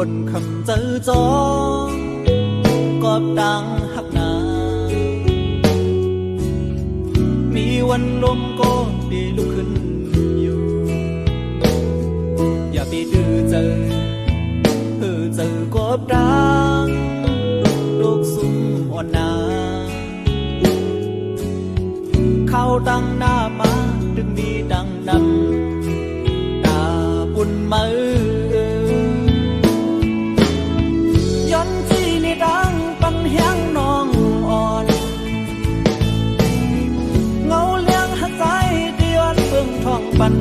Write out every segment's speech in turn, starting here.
นคำเจอจอกอบดังหักนามีวันลมก็ดีลุกขึ้นอยู่อย่าไปดื้อเจอเจอกอบดังลูกสุ่มอ่อนนาเข้าตั้งหน้ามาดึงมีดังนำตาปุ่นมือย้อนที่นี่ดังปันแหงน้องอ่อนเงาเลี้ยงหักใจเดือนเบิ่งท้องปัน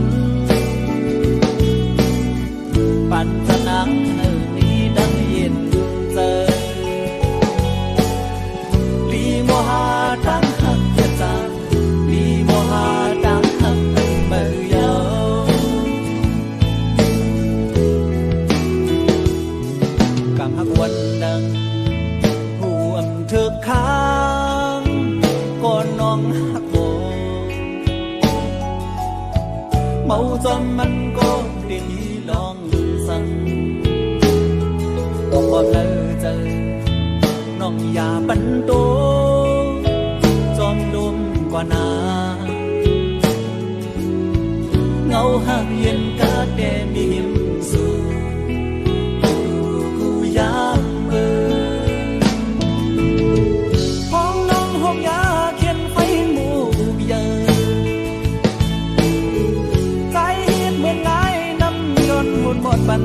จะนังนี้ดังเย็นเจอลีโมหาดังหักจะจางลีโมหาดังหักเป็นเมื่อยาวกังหักวันดังหูอำเธอค้างก่อนน้องหักโบเมาจนมันก็ดีลองสั่งต้องบอกเลยเจอน้องอย่าปันโตจอมดมกว่านาเงาหักเย็นกาแดมีหิมสูอยู่กูยามห้องน้องห้องยาเขียนไฟหมู่เยอะใจเหมือนไงน้ำย้อนวนหมดบัน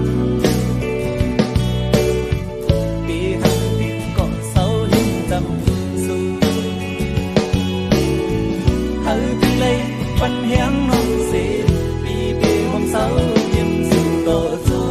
ปีหักปีก็เศร้าลิ้นจำสูเฮาปีเลยปันแหงน้องเสียปีความเศร้ายิ้มสู่ต่อสู้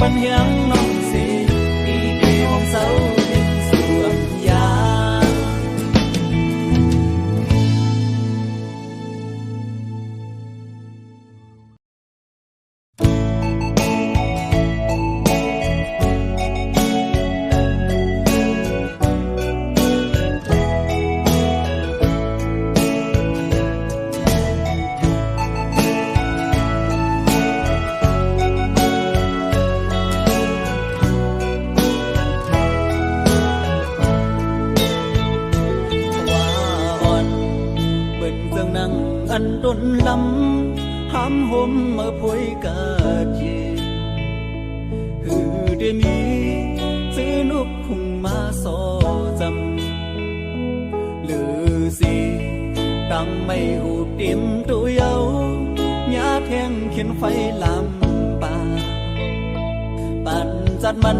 ปัญหาน้องสิปีเดียวเศร้าเย็นสู่อับยาอันดนลำห้ามห่มมาพวยกาเยฮือเดมีซื้อนุกคุงมาสอจำหรือสิตั้งไม่หูเต็มตัวเยาหญ้าแทงเขียนไฟลำป่าปั่นจัดมัน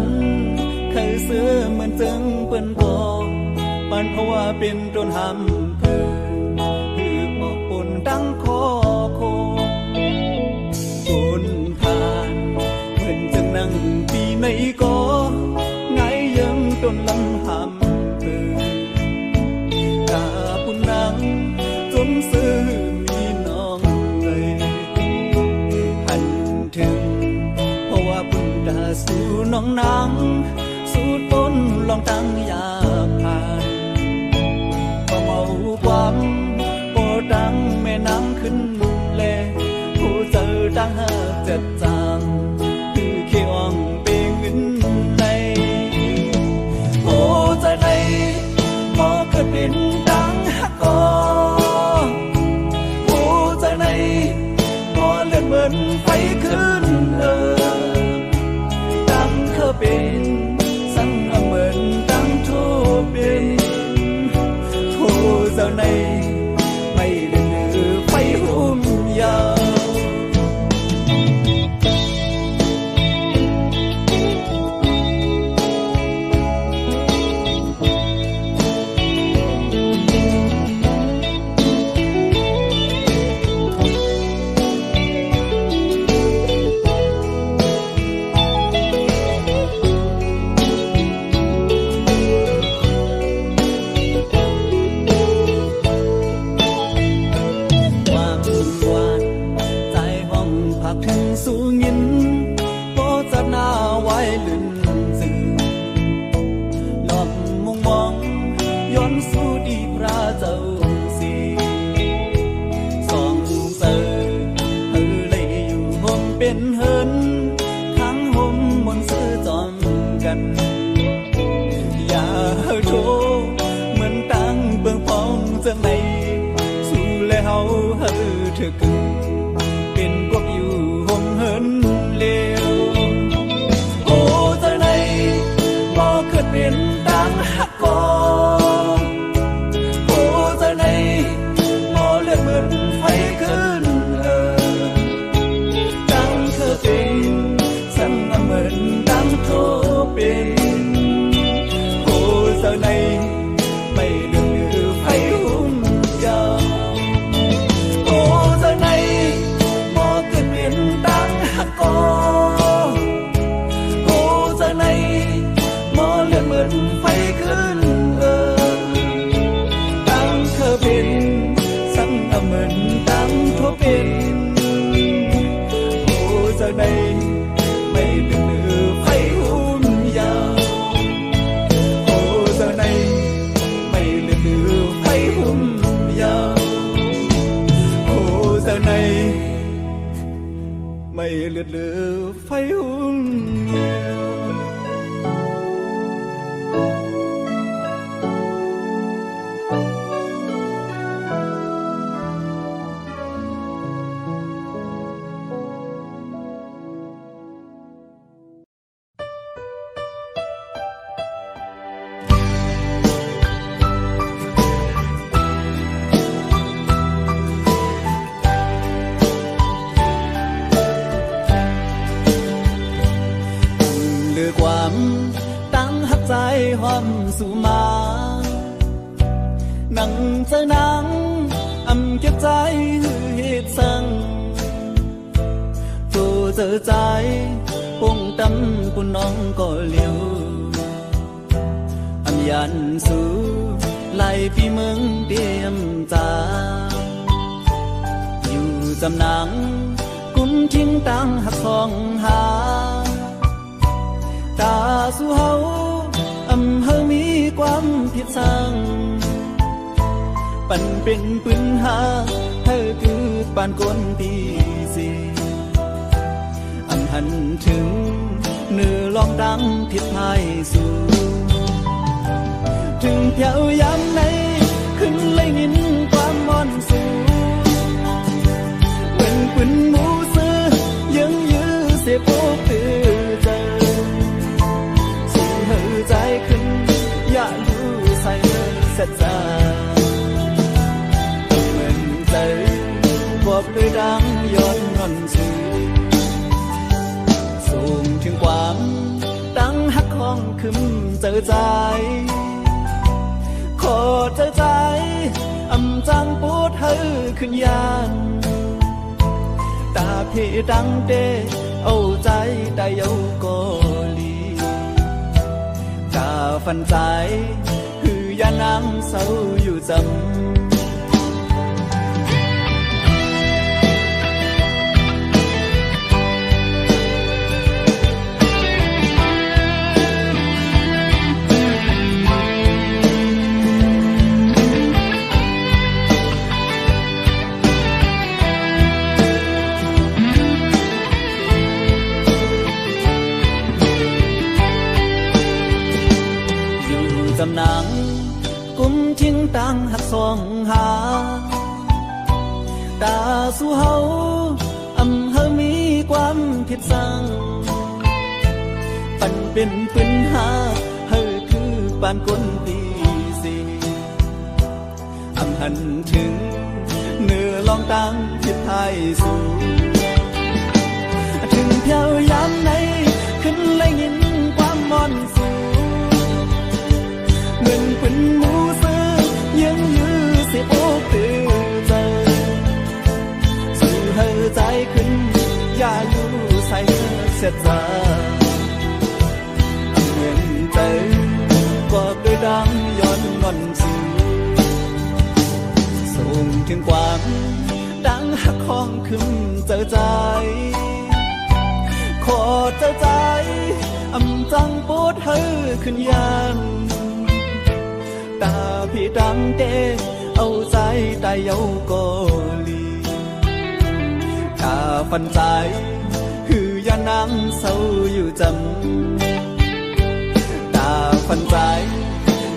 เคยเสื้อเหมือนจึงเปิ้นพอปั่นเพราะว่าเป็นต้นหำเพื่อดังคอโคคนทานเหมือนจะนั่งปีในก็ไงยังต้นลำหำเธอกาปุ่นนังจนซื้อมีน้องเลยหันถึงเพราะว่าปุ่นดาสู่น้องนางสู่ต้นลองตั้งยาผ่านพอเมาความโปดังแม่นา ขึ้นแลผู้เจอดังหาจัดจางคือเขียวงเป็นเงินไหลผู้ใจในพอเกิดเป็นดังหักกอผู้ใจในพอเลื่อนเหมือนไฟขึ้นดังเคยเป็นสั่งเหมือนดังทั่วเป็นผู้เจ้าในไม่เลื่อนไฟหุ่มยาวสู้ยินโปจะหน้าไว้ลืนสื่อหลอบมุงมองย้อนสู่ดีพระเจ้าสีสองเสือเลยอยู่ห่มเป็นเฮินข้างห่มมนซื้อจอมกันอย่าโทเหมือนตั้งเบื้องพองจะไม่สู้แล้วเธอคือเป็นกบอยู่ห่มเหินเลวโอ้ใจในบ่เกิดเป็นดังหักกอโอ้ใจในบ่เลือดเหมือนไฟขึ้นดังเคยเป็นสั่งเหมือนดังโทเป็นโอ้ใจในไม่เลือดไฟหุ่มยาวโอ้ใจในดังหักกอโอ้จะในมอเลือดเหมือนไฟขึ้นดังเคยเป็นสั่งเหมือนดังทั่วเป็นโอ้จะในไม่เลือดไฟหุ่มยาวโอ้จะในไม่เลือดไฟหุ่มยาวโอ้จะในไม่เลือดเลือไฟหุ่นเหี่ยวความตั้งหักใจหอมสู่มานั่งเจอนังเก็บใจเหตุสั่งตัวเจอใจปงตำปุ่นน้องก็เลี้ยวยันสู่ไล่พี่เมืองเตรียมจาอยู่จำนังกุนทิ้งตั้งหักของหาตาสู่เฮาเฮามีความผิดสั่งปันเป็นปืนหาเธอคือปานก้นตีสีหันถึงเนื้อลองดังผิดพายสู่ถึงแถวยามไหนขึ้นเลยนินความมอนสู่เว้นปืนหมูซื้อยังยื้อเสียพบตื่นใจสู่เหือใจขึ้นอย่ารู้ใส่เสร็จใจเหมือนใจบอกด้วยดังย้อนนอนสู่สูงถึงความตั้งหักของขึ้นเจอใจขอเจอใจจังปูดเธอขึ้นยานตาเพดังเดเอาใจได้เอากอลีกาฟันใจคือยานังเศร้าอยู่จำ สู่เฮาเฮามีความผิดสั่งปันเป็นปืนหาเฮาคือปานคนตีสีหันถึงเนื้อลองตั้งทิศไทยสู่ถึงเพียวยามไหนขึ้นไล่ยินความมอนสู่เหมือนเป็นหมูซื้อยังยื้อสิโอ้ตื่นใจสู่เฮาใจขึ้นอย่าอยู่ใส่เสียใจเหมือนใจบอกโดยดังย้อนงอนสู่ส่งถึงความดังหักของขึ้นเจอใจขอเจอใจจังปวดเฮอขึ้นยันตาพี่ดังเตเอาใจตายเยาก็ลีตาฟันใจคือยานังเศร้าอยู่จำตาฟันใจ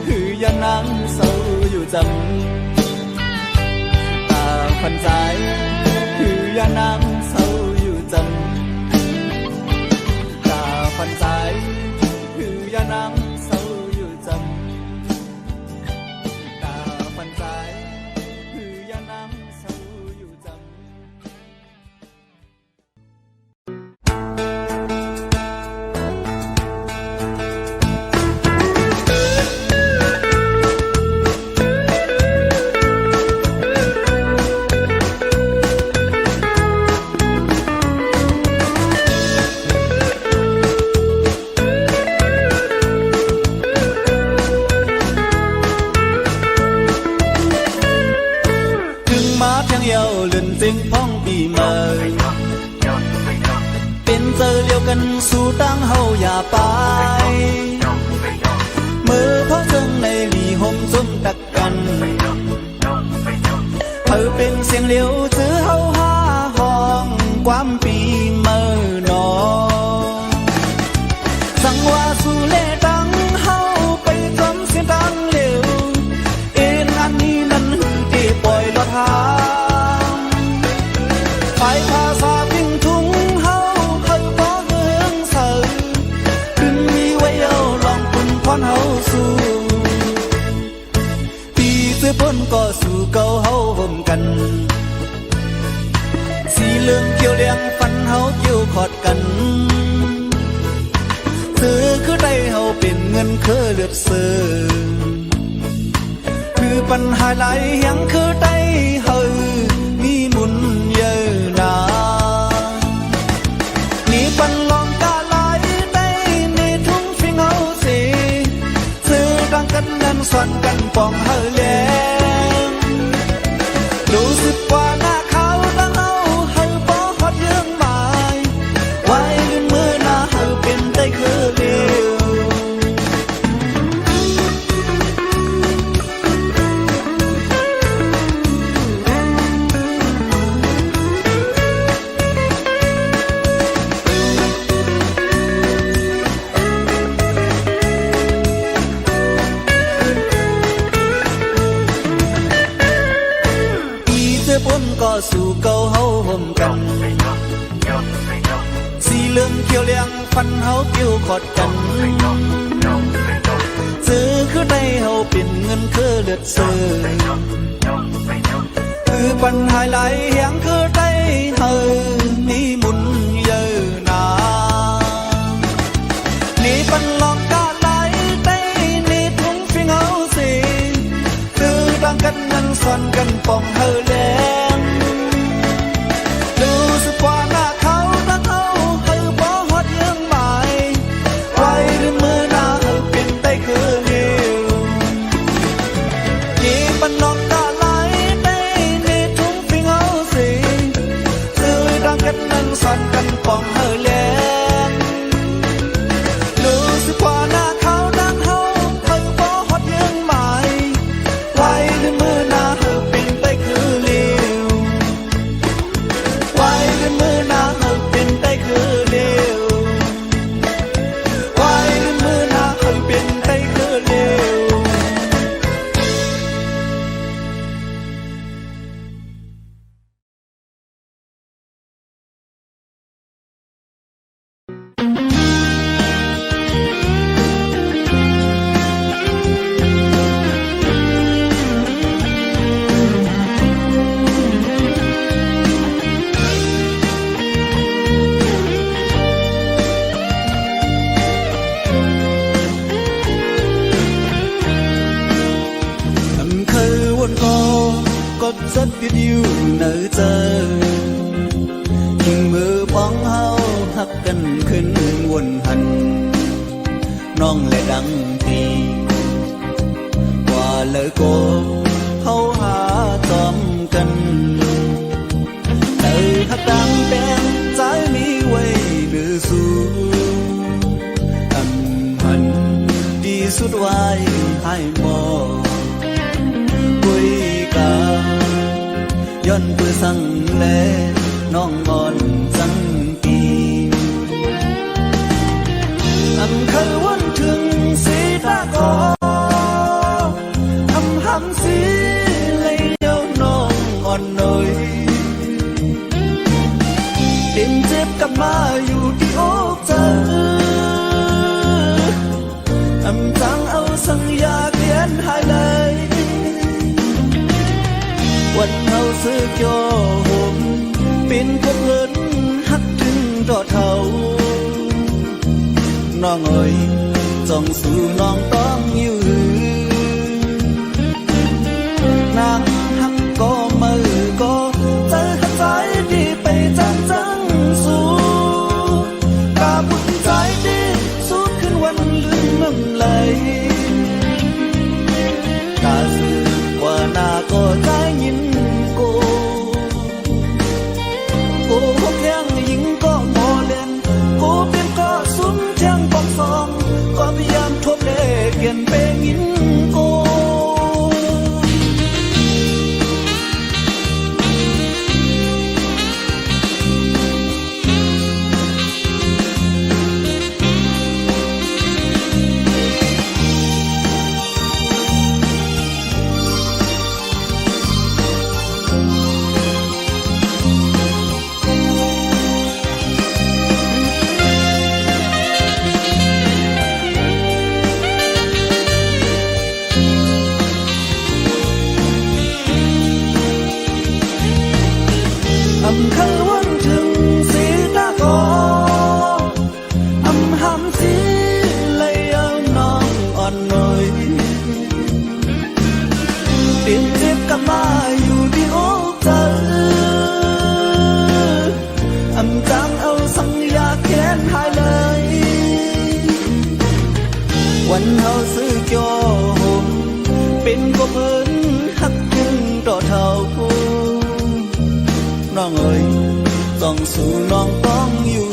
คือยานังเศร้าอยู่จำพันใจคือยานังเศร้าอยู่จำตาพันใจคือยานังเศร้าอยู่จำตาพันใจคือยานังเศร้าอยู่จำจึงพ้องปีใหม่เป็นเจอเลียวกันสู่ตั้งเฮาอย่าไปมือเพราะจึงในหลีห่มซุ่มตักกันเธอเป็นเสียงเลียวจื้อเฮาหาห้องความปีเมื่อนอสังว่าสู่เล่ดังเฮาไปจมเสียงดังเลียวเอ็นอันนี้นั้นที่ปล่อยลอดหาไปภาษาพิงทุงเฮาเฮาบ่เฮืองเสือขึ้นมีไว้เอาลองปุ่นพรเฮาสู่ปีเสื้อพ้นก็สู่เก่าเฮาห่มกันสีเหลืองเกี่ยวเลี้ยงฟันเฮาเกี่ยวขอดกันซื้อคือได้เฮาเป็นเงินคือเลือดเสือคือปัญหาหลายอย่างคือได้เฮามีมุนเยอะนานี่ปันลองกาไหลได้ในทุ่งฟิงเฮาสิซื้อดังกันนั้นส่วนกันปองเฮาแลรู้สึกว่าหน้าเขาดังเฮาเฮาบ่ฮอดยังหมายไว้ลืมมือหน้าเฮาเป็นได้คือเดียวก็สู่เก่าเฮาห่มกันสีเหลืองเขียวเลี้ยงฟันเฮาเกี่ยวขอดกันซื้อคือได้เฮาเป็นเงินคือเลือดเสือคือปัญหาหลายอย่างคือได้เฮามีมุนเยอะนานี่ปันลองกาไหลได้นี่ทุ่งฟิงเฮาสิคือดังกันนั้นซ่อนกันปองเฮาแลกว่าหน้าเขาดังเฮาเฮาบ่ฮอดยังหมายไว้ลืมมือหน้าเฮาเป็นได้คือเดียวยี่ปันนองกาไหลได้ในทุ่งฟิงเฮาสิซื้อดังกันนั้นซ่อนกันปองเฮาแลรู้สึกว่าหน้าเขาดังเฮาเฮาบ่ฮอดยังหมายไว้ลืมมือหน้าเฮาเป็นได้คือ เจอยิ่งมือป้องเฮาหักกันขึ้นวนหันน้องและดังตีว่าเลยโกเฮาหาจอมกันหักดังแดงใจมีไว้หรือสู้อันหันดีสุดไว้ให้หมอคุยกันย้อนเพื่อสั่งแลน้องอ่อนสังปีอันเคยวันถึงสีตาคอหำสีเลยเดียวน้องอ่อนหน่อยดินเจ็บกลับมาอยู่ที่อกเธอจังเอาสัญญาเขียนให้เลยวันเฮาซื้อโยมเป็นพวกเงินหักถึงดอเท่าน้องเอ๋ยจ้องสู่น้องต้องยืนนางหักก็มือก็ใจหักใจดีไปจังจังสู้กาบุญใจดีสู้ขึ้นวันลืมน้ำไหลกาสื่อว่าหน้าก็ใจยินโกหกยังยิงก็โมเลนโกเป็นก็ซุ้มเชียงปอกซองก็พยายามทบเล่เปลี่ยนเปยินโกเคยวันถึงสีตาคอหำสีเลยเอาน้องอ่อนหน่อยเปลี่ยนเจ็บกลับมาอยู่ที่อกเธอจังเอาสัญญาเขียนให้เลยวันเฮาซื้อโยมเป็นพวกเพิ่นหักถึงดอเท่าน้องเอ๋ยต้องสู่น้องต้องอยู่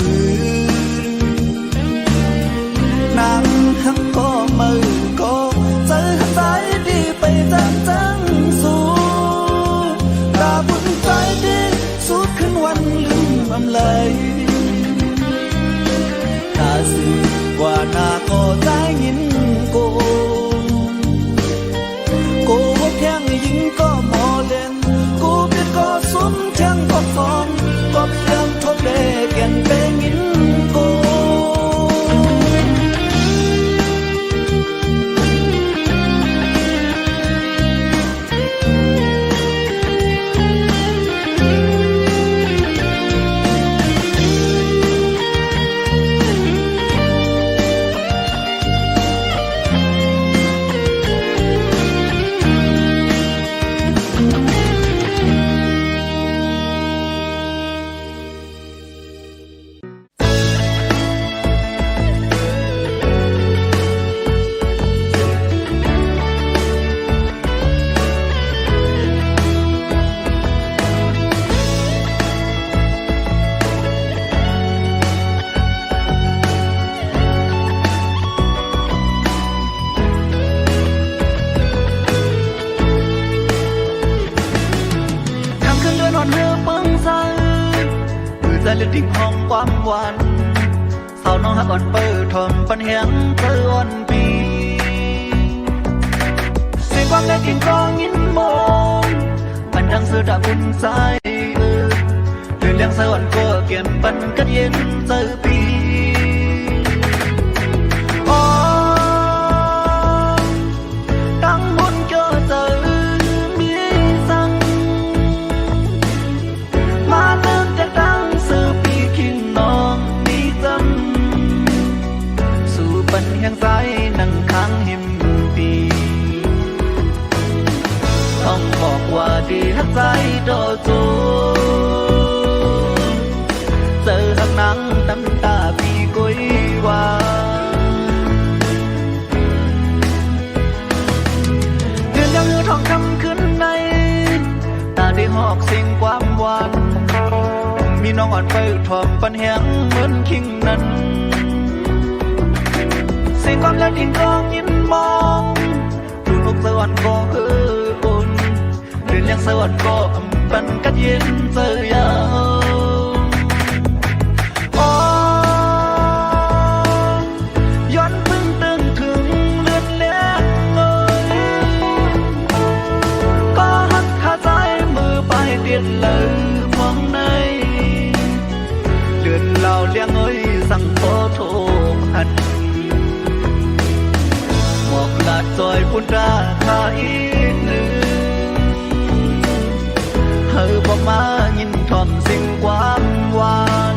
นางหักก็มือก็ใจหักใจดีไปจังจังสู้ตาบุญใจดีสู้ขึ้นวันลืมอำเลยตาสื่อว่าหน้าก็ใจยินโกหกยังยิงก็หมอเล่นกูเป็นก็ซุ้มเชียงปอกฟองก็พยายามทบเล่เปลี่ยนเปยินโกเลือดดิ่งห้องความหวานสาวน้องหักอ่อนเปิดทอมปันเฮียงเธออ่อนปีเสียงความได้กิ่งกองยินมองมันดังเสือดาบุญใจเลื่อนเลี้ยงสวรรค์ก็เกี่ยนปันกันเย็นเจอปีตั้งบนเจอเจอมีสั่งมาเลิกแต่ตั้งน้องมีจำสู่ปันแห่งใจนั่งค้างหิมปีต้องบอกว่าดีหักใจโดโจ นางน้ำตาปีกุยว่าเดือนยังทองคำขึ้นในตาได้หอกเสียงความหวานมีน้องอ่อนไปทอมปันแหงเหมือนคิงนั้นเสียงความและดินกองยินมองดูนกสวรรค์ก็อุ่นเดือนยังสวรรค์ก็อำปันกัดเย็นเจอยาวย้อนพึ่งตึงถึงเลือนเลี้ยงเลยก็หักขาใจมือไปเดียดเลยมองในเดือนเหล่าเลี้ยงเอ้ยสั่งขอโทษหันหมอกลาดซอยพุ่นราคาอีกหนึ่งเฮอบอกมายินทอมสิ่งความหวาน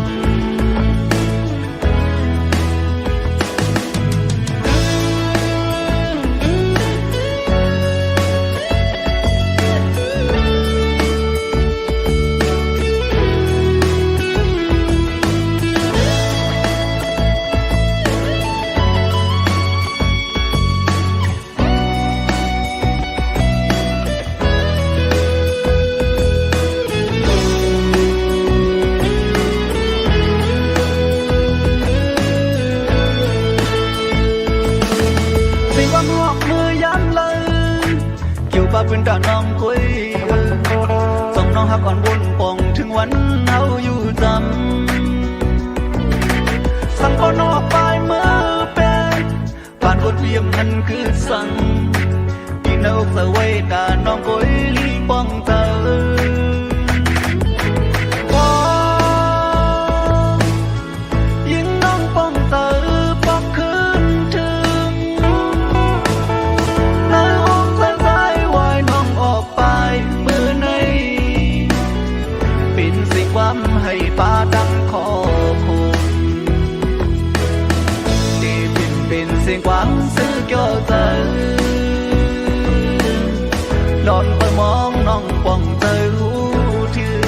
เป็นตาน้องคุยส่งน้องหักก่อนบุญปองถึงวันเอาอยู่จำสั่งก่อนออกไปเมื่อเป็นผ่านบทเรียมนั้นคือสั่งที่นกเสวยตาน้องคุยลีป้องเธอยิ่งน้องป้องเธอปอกคืนถึงให้ป้าดังขอคุณที่เป็นเสียงกวางซื้อเกี่ยวเจอหลอนไปมองน้องป่องเจอหูถือ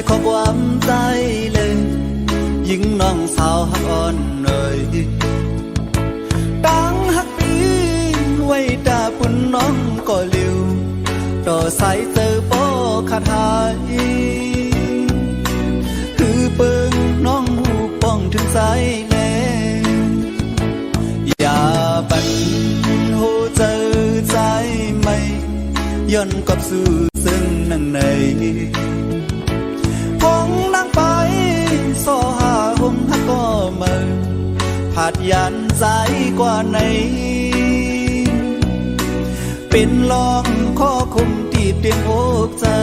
ขอความใจเลยยิ่งน้องสาวหักอ่อนเอ่ยตั้งหักปีไว้ตาปุ่นน้องก็เร็วต่อสายเจอโปคาถายคือเปิงน้องหูป้องถึงสายแลอย่าปันหูเจอใจไม่ย้อนกับสู่ซึ่งนั่งในคงนั่งไปโซหาห่มหักก็เมื่อผาดยันใจกว่าไหนเป็นลองข้อคุมตีเตียงอกเจอ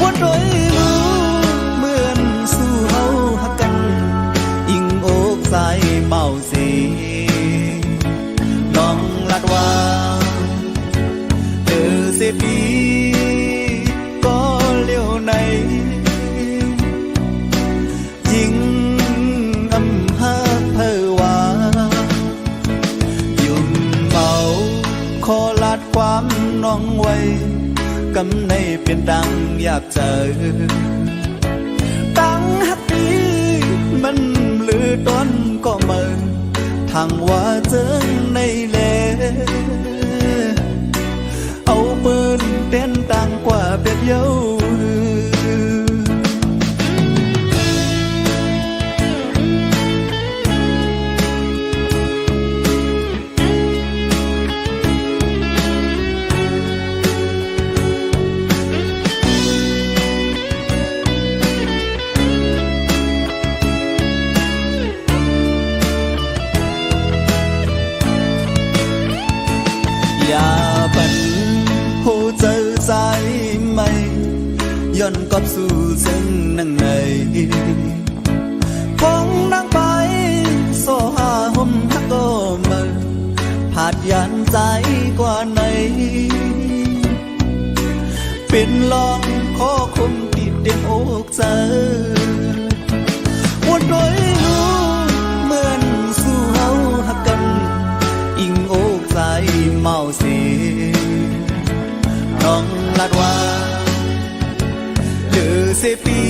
วนโดยรู้เหมือนสู้เฮาหักกันอิงอกใจเมาสีน้องลัดว่าเสียดีก็เลี้ยวในยิ่งอำหาเพอว่ายุ่มเมาขอลาดความน้องไว้กำในเป็นดังอยากเจอตั้งหักดีมันเหลือ ต้นก็เมินทางว่าเจิงในแลเอาปืนเต้นต่างกว่าเป็ดเย้าอย่าปันหูเจอใจไม่ย้อนกอบสู่ซึ่งนั่งในคงนั่งไปโซหาห่มฮักก็มือผาดยานใจกว่าไหนเป็นลองขอคมติดเด่นอกเจอวนโดยรู้เหมือนสู่เฮาฮักกันอิงอกใจเมาเสียน้องลาดว่าเดือเสปี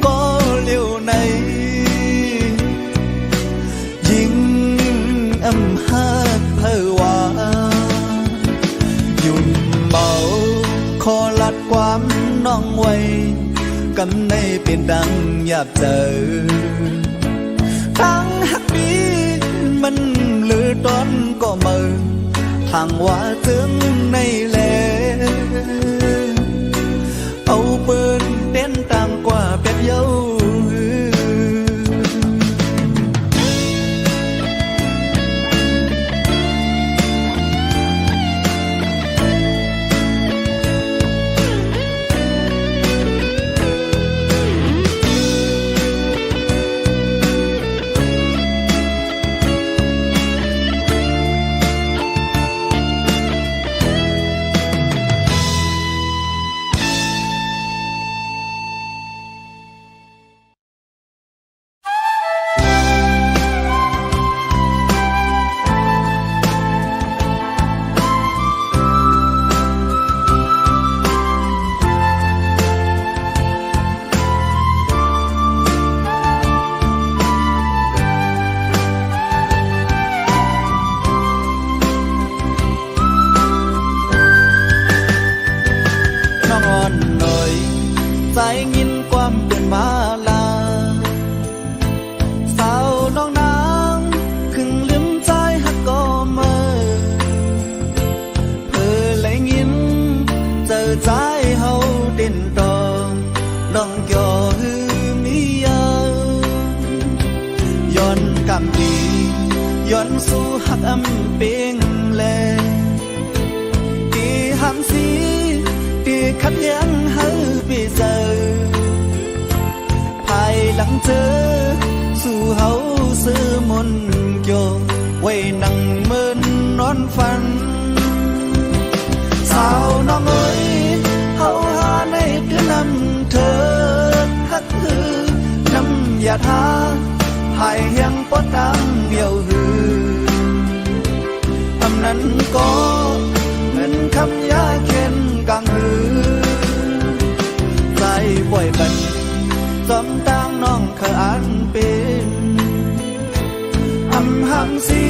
ก็เร็วในยิ่งอำหักเพอว่ายุ่นเบาขอลัดความน้องไว้กำในเป็นดังหยาบเจอทั้งหักปีมันหรือตอนก็เมินทางว่าถึงในแลเอาปืนเต้นต่างกว่าเป็ดเย้าใจยินความเป็นมาลาสาวน้องนางครึ่งลืมใจฮักก็เมื่อเพื่อเลยยินเจอใจเฮาเด่นต่อน้องย่อหือมีเยอะย้อนกำดีย้อนสู่ฮักอำเปียงแลที่ห้ามสีที่ขัดแย้งเฮาไปเจอภายหลังเจอสู่เฮาซื้อมนโยไว้นั่งเมินนอนฝันสาวน้องเอ้ยเฮาหาในคือนำเธอฮักคือนำยาทาหายยังปอดดังเดียวหือทำนั้นก็เหมือนคำยาเข็นกังหือใจป่วยบันจอมตั้งน้องเคยอ่านเป็นหำสี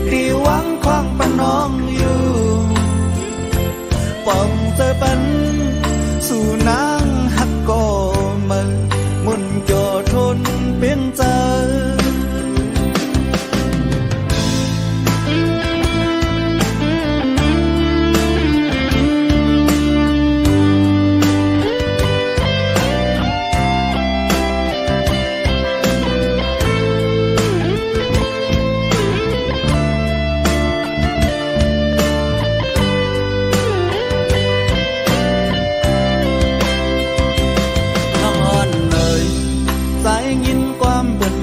ที่หวังควางปะน้องอยู่ป้องเจอปันสู่นางฮักก็มึงมุนโยทนเป็นเจอ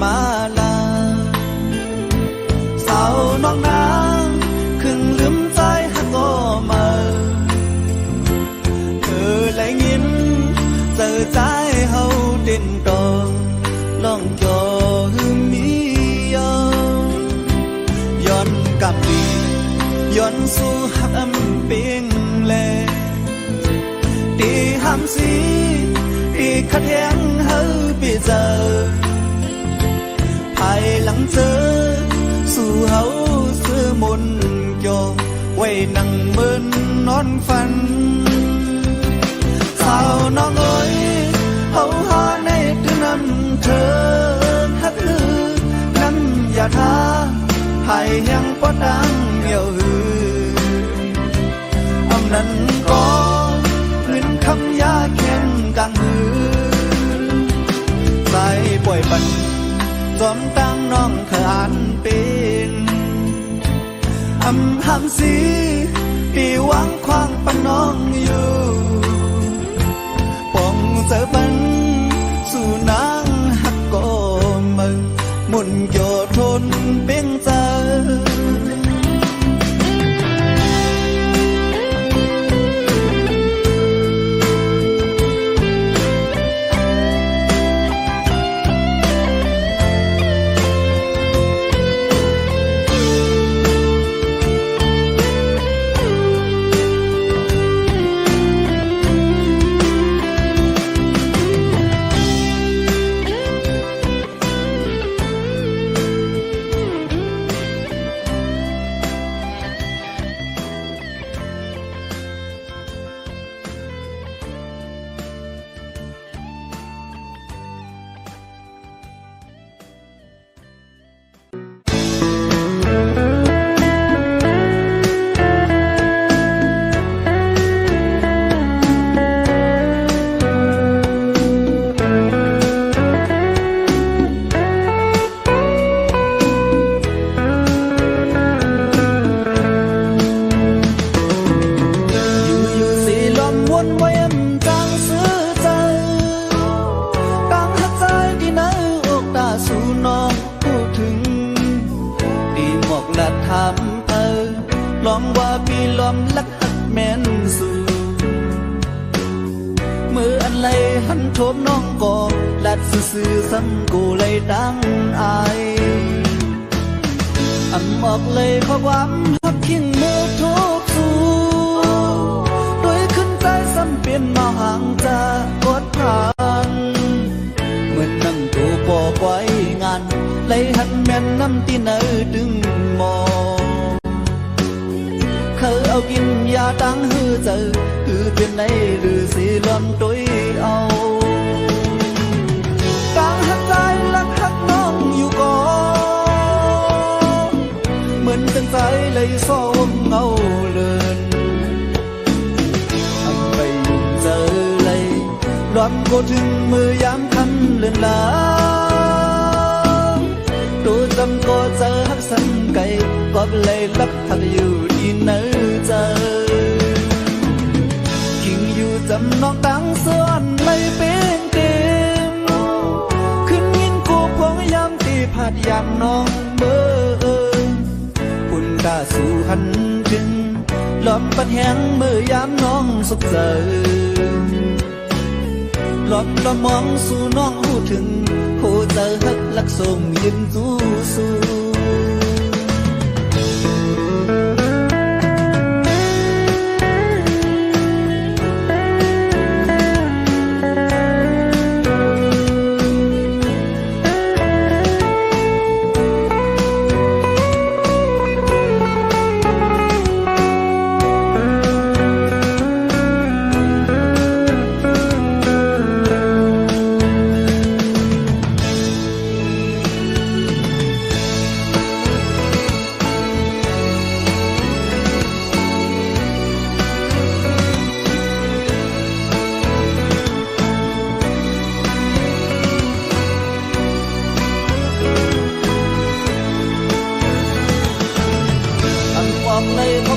มาลาสาวน้องนางครึ่งลืมใจฮักก็มาเธอเลยยินเจอใจเฮาเด่นตองลองจอหือมีย้อนกำดีย้อนสู่ฮักอำเปียงแลที่ห้ามสีที่ขัดแย้งเฮาไปเจอ ายหลังเจอสู่เฮาซื้อมนโยไว้นั่งเมินนอนฝันสาวน้องเอ้ยเฮาหาในตื้อนำเธอฮักลือนั้นอย่าท้าให้ยังบ่ดังเหี่ยวหืออำนั้นก็ขึ้นคำยาแค้นกลางหือสายป่วยปันจอมตั้งน้องขานเป็นอำหำสีปีหวังควางปันน้องอยู่ปองเจอปันสู่นางหักก็มึงหมุนโยทนเป็นเจอลองว่าปีล้อมลักหักแม่นสู่มืออันไหลหันโถมน้องก่อลัดซื่อๆซ้ำกูเลยดังอายอันออกเลยข้อความหักขิ้งมือทุกสู่โดยขึ้นใจซ้ำเปลี่ยนมาห่างจากกดผ่านเหมือนนั่งตัวปอไว้งานเลยหันแม่นน้ำตีเนื้อดึงมองเขาเอากินยาตั้งหือเจอคือเป็นในหรือสีล้อมตัวเอาตั้งหักใจลักหักน้องอยู่ก่อนเหมือนตั้งใจเลยซ้อมเงาเลินทำไปยุ่งเจอเลยล้อมก็ถึงมือยามคันเลือนลาตัวจำก็เจอหักสันไก่ก็เลยลักหักอยู่ที่เนื้อเจอคิงอยู่จำน้องตั้งส่วนไม่เป็นเต็มขึ้นยินกูพวงยามตีผัดยามน้องเบอพุ่นกาสู่หันถึงล้อมปัดแหงมือยามน้องสุขเจอล้อมละมองสู่น้องหูถึงหูเจอหักลักส่งยืนสู้สู้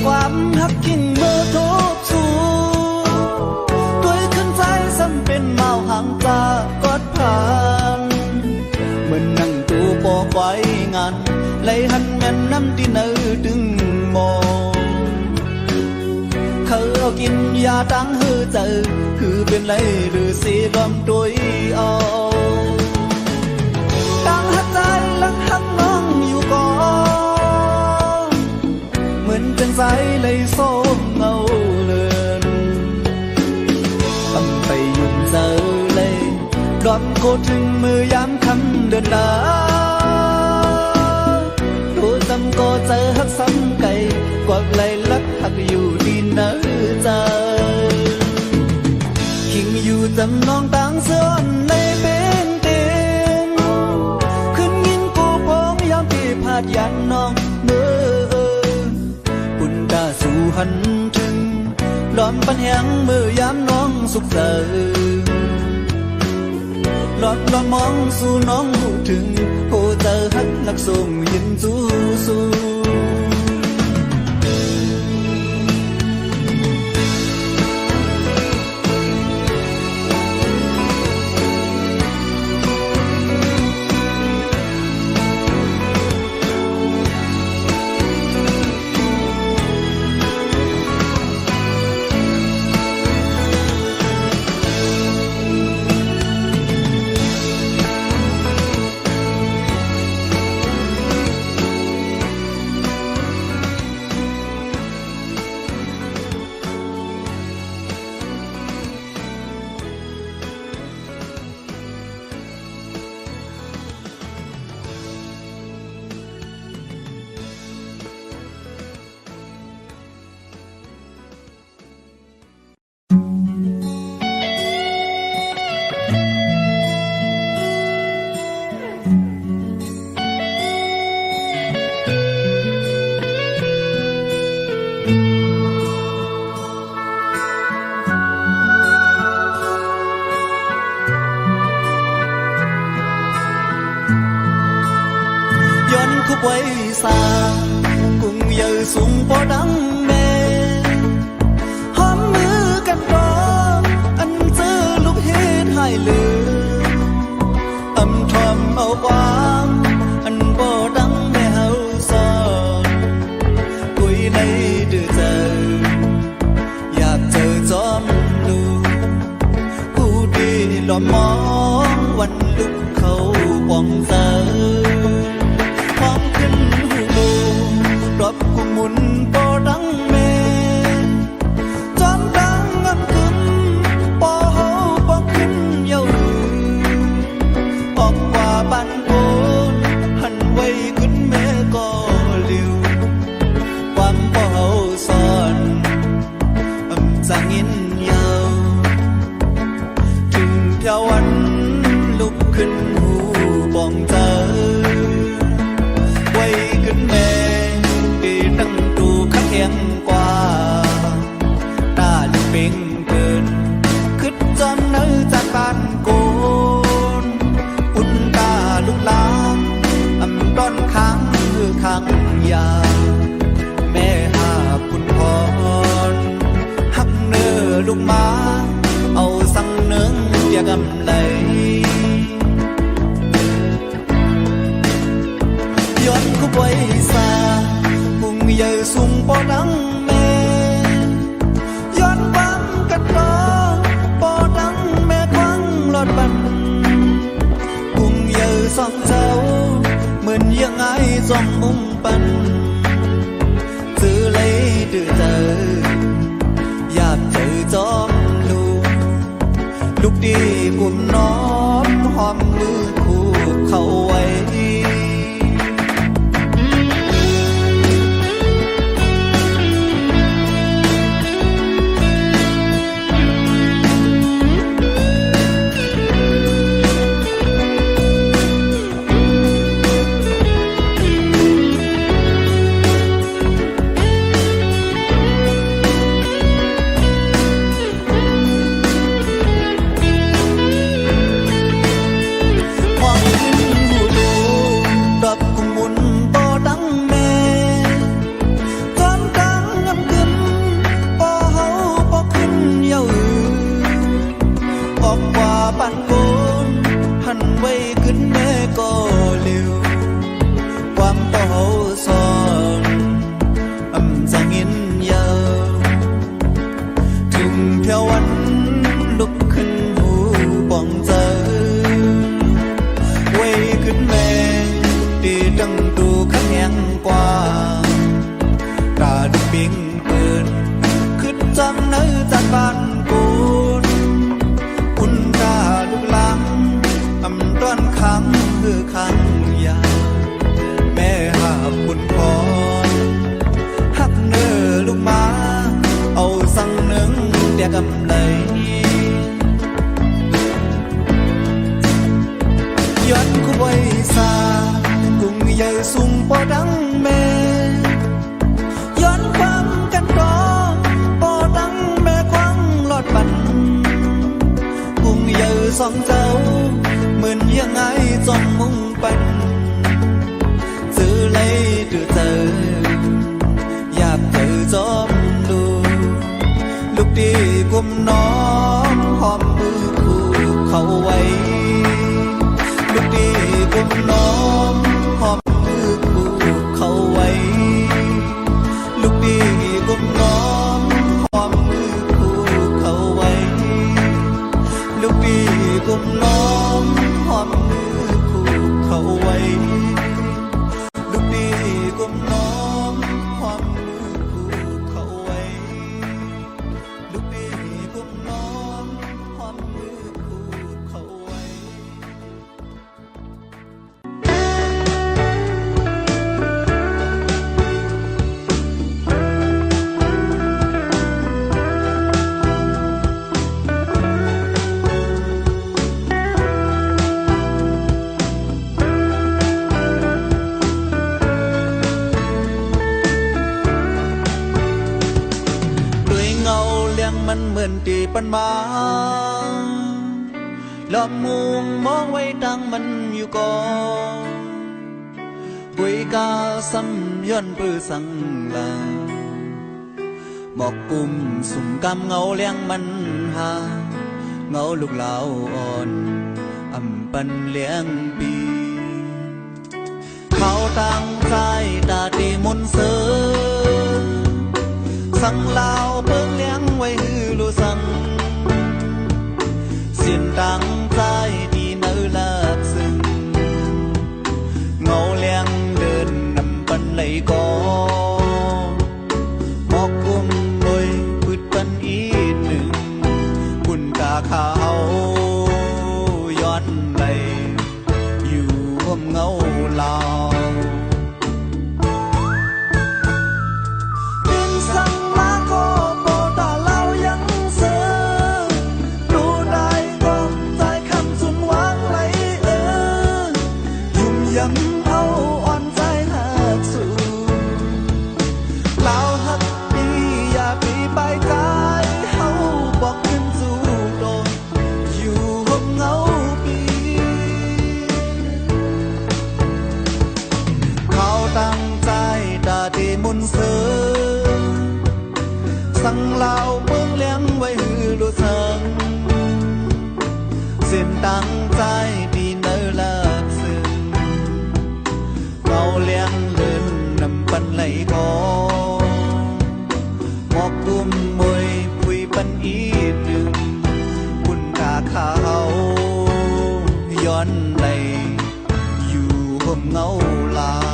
ความหักกิ่งเมื่อทุกสู่ด้วยขึ้นใจซ้ำเป็นเมาห่างจากกอดผ่านเหมือนนั่งตูปอกไว้งานเลยหันแม่นน้ำที่เนื้อดึงมองเขาเอากินยาตั้งหือเจอคือเป็นไรหรือสีล้อมตัวเอาตั้งหักใจลักหักน้องอยู่ก่อนเหมือนเป็นสายเลยโซ่เงาเลือนทำไปยุ่งเจอเลยร้อนโคถึงมือยามคำเดินลา ไหลลักหักอยู่ดีนะใจคิงอยู่จำนองต่างเสื้อในเป็นเต็มขึ้นยินกูพองยามที่พาดยันน้องเมื่อบุญตาสู่หันถึงล้อมปัญญังเมื่อยามน้องสุขเสริมหลอดลอมองสู่น้องหูถึงโหเจอหักนักส่งยินสู้สู้คุบไว้สากุ้งเยอะสูงพอดังแม่หอมมือกันรออันเจอลูกเฮ็ดให้ลืมอำทอมเอาความอันบ่ดังแม่เฮาสอนกุยในดื้อเจออยากเจอจอมลูกผู้ดีหล่อมองวันลุกเขาปองเจอรอบกุมุนปอดังเมจอมดังงำกึมปอเฮาปอกขึ้นเยาออกกว่าบ้านโกนหันไว้ขึ้นแม่ก็เลี้ยวความปอเฮาสอนจางอินเยาถึงเท่าวันลุกขึ้นหูบองเจอไว้ขึ้นแม่ตั้งตูขัดแข็งกว่าตาลูกเป่งเกินขึ้นจอมเนื้อจากบ้านโกนอุ่นตาลูกลางอำต้อนค้างคือค้างยาแม่หาคุณพรหักเนื้อลูกมาเอาสั่งเนื้อเดียกำไหลย้อนคุบไว้ซาใหญ่สูงปอดังแม่ย้อนความกันรอปอดังแม่ควังหลอดบันกุ้งใหญ่สองเจ้าเหมือนยังไงจอมมุมปันซื้อเลยดื้อเจออยากเจอจอมลูกดีกุ่มน้อมหอมมือคู่เข้าไว้ สูงปอดังแม่ย้อนความกันดอปอดังแม่ควังหลอดปันกุ้งเยอะสองเจ้าเหมือนยังไงจอมมุ่งปันซื้อเลยดูเจออยากเจอจอมดูลูกดีกุมน้องหอมมือคู่เขาไว้ลูกดีกุมน้องหอมมือคู่เขาไว้ลูกดีกุมน้องหอมมือคู่เขาไว้ลูกดีกุมน้องหอมมือคู่เขาไว้ลูกดีกุมน้องหอมมือคู่เขาไว้ลูกดีกุมน้องหอมมือคู่เขาไว้ ด้วยเงาเลี้ยงมันเหมือนตีปันมาล้อมมุงมองไว้ดังมันอยู่ก่อนปุยกาซ้ำย้อนปื้อสังลาหมอกกุมสุ่มกำเงาเลี้ยงมันหาเงาลูกเหลาอ่อนอำปันเลี้ยงปีเขาตั้งใจตาตีมุนเสือสังลาวเพิ่งเลี้ยงไว้ฮือลูสังเสียนตั้งใจดีเนื้อลาบซึ้งเงาเลี้ยงเดินนำปันไหลก่อหมอกกุมบอยพืดปันอีกหนึ่งคุณกาขาวย้อนไหลอยู่ห่มเงาลาวสังลาวเมืองเลี้ยงไว้ฮือลูสังเส้นตั้งใจดีเนื้อลาบซึ้งเงาเลี้ยงเดินนำปันไหลกอหมอกกุมมวยปุยปันอีกหนึ่งคุณกาขาวย้อนไหลอยู่ห่มเงาลาว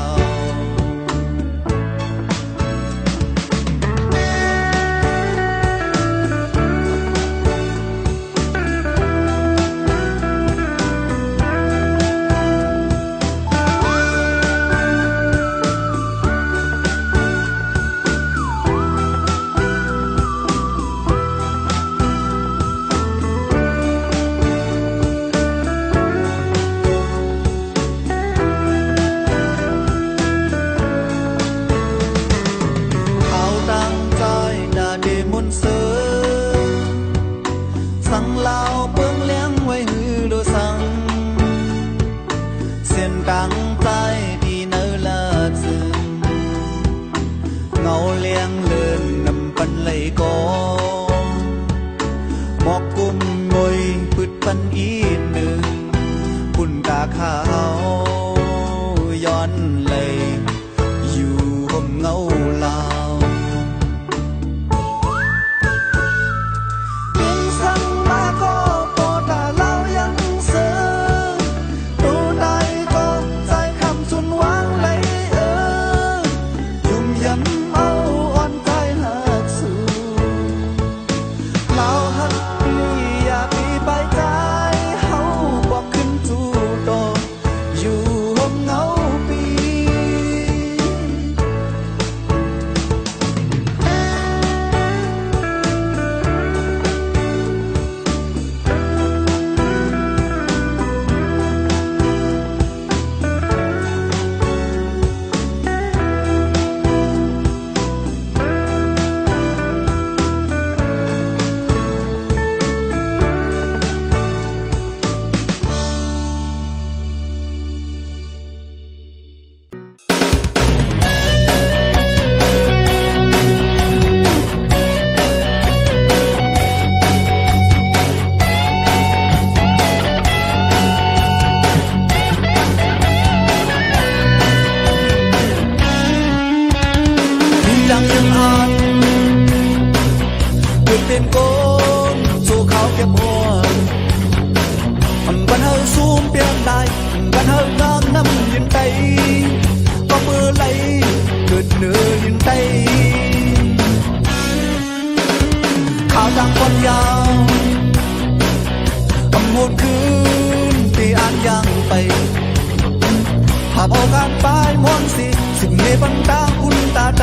ป้ายมอนสิสิ่งในบรรดาคุณตาใจ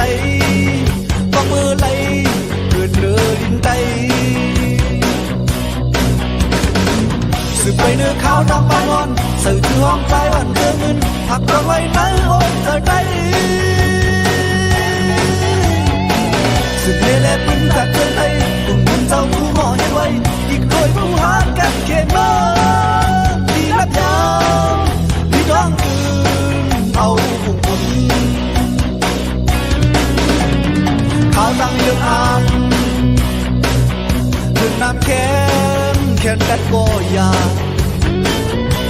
ก็เมื่อไรเกิดเลือดินใจสืบไปเนื้อข้าวตามป้ายมอนสื่อชื่อห้องใจวันเกินเงินหักเราไว้ในโอนเธอใจสืบเล่เล่ปิ้นจากเกินไทยตุ่มบุญเจ้าผู้หมอให้ไว้อีกโดยผู้หากันเขียนมาที่รับยามที่ท้องคืนเอาผู้คนข่าวตั้งเรื่องอ่านเรื่องน้ำแข็งแค่แต่ก็ยา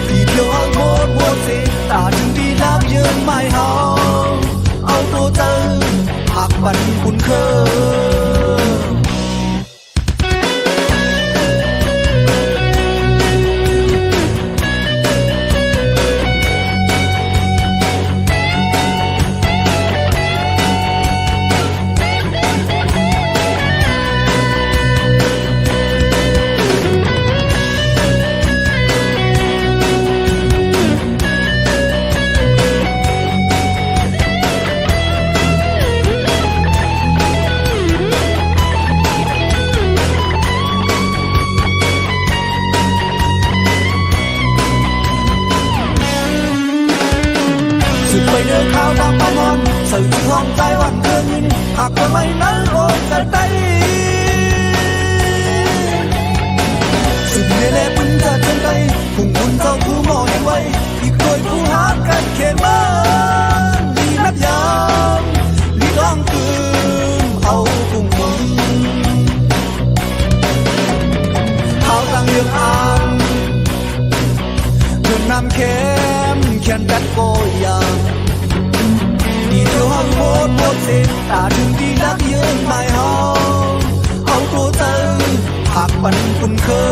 ที่เที่ยวเอาโมดโมดสิตาถึงที่รักยืนไม่หาเอาตัวเจอหักบันคุณเคยสืบไปเดินข้าวตามป้ายมอนสื่อที่ห้องใจวันเกินเงินหากว่าไม่นั้นโอนกันได้สืบเล่ปุ้นจะเจนใจพุ่งบุญเจ้าผู้หมอให้ไว้อีกโดยผู้หากันเขียนมาดีนับยามลีร้องคืนเอาพุ่งบุญข้าวตั้งเรื่องอ่านเรื่องน้ำเค็มเขียนแต่ก็ยาดีเที่ยวห้องโมดโมดสิตาถึงที่รักยืนไม่หอเอาตัวเจอหักปันคุณเคย